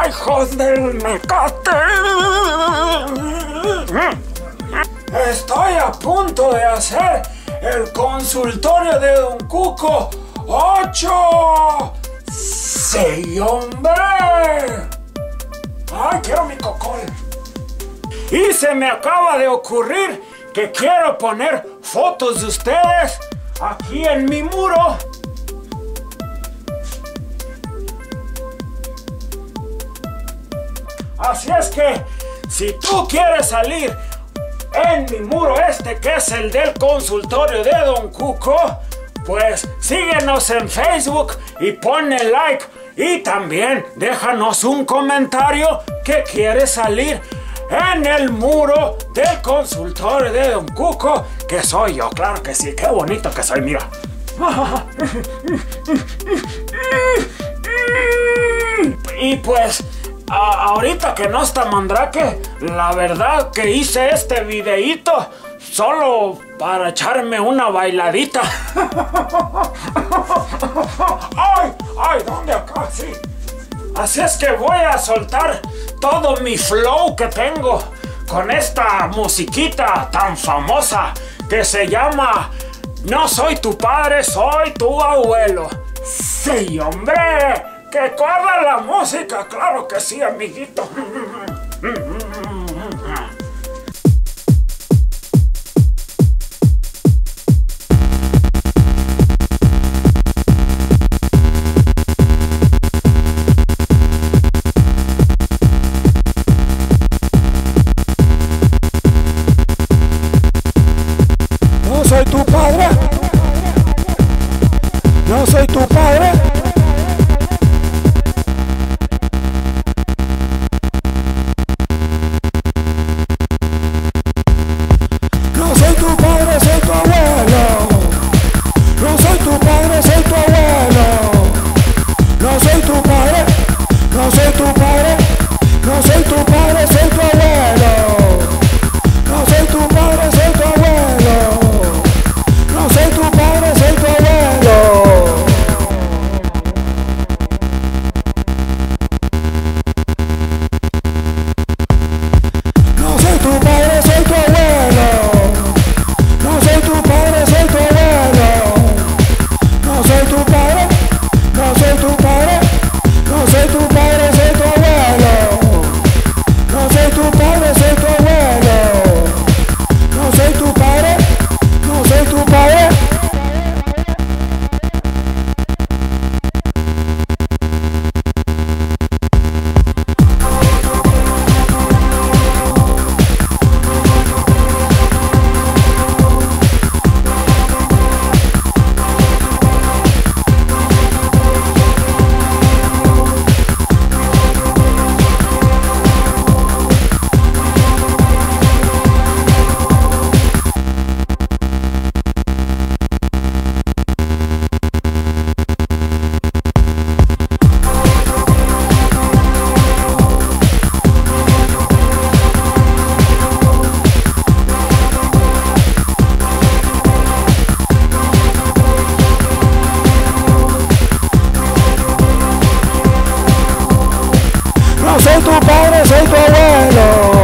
hijos del mecate! Estoy a punto de hacer el consultorio de Don Cuco 8. ¡Sí, hombre! ¡Ay, quiero mi cocol! Y se me acaba de ocurrir que quiero poner fotos de ustedes aquí en mi muro. Así es que, si tú quieres salir en mi muro que es el del consultorio de Don Cuco, pues síguenos en Facebook y ponle like. Y también déjanos un comentario que quieres salir en el muro del consultorio de Don Cuco, que soy yo, claro que sí, qué bonito que soy, mira. Y pues, ahorita que no está Mandrake, la verdad que hice este videíto solo para echarme una bailadita. ¡Ay! ¡Ay! ¿Dónde acá? Sí. Así es que voy a soltar todo mi flow que tengo con esta musiquita tan famosa que se llama No soy tu padre, soy tu abuelo. ¡Sí, hombre! ¡Que corra la música! ¡Claro que sí, amiguito! No soy tu padre. No soy tu padre. No soy tu padre, soy tu abuelo. No soy tu padre, soy tu abuelo. No soy tu padre, no soy tu padre. No soy tu padre, soy tu abuelo. No soy tu padre, soy tu abuelo. No soy tu padre, soy tu abuelo. No soy tu padre, soy tu abuelo. No soy tu padre, soy tu abuelo. No soy tu padre, no soy tu padre. No soy tu padre, soy tu abuelo. No soy tu padre, soy tu abuelo. No soy tu padre, no soy tu padre. No soy tu padre, soy tu abuelo.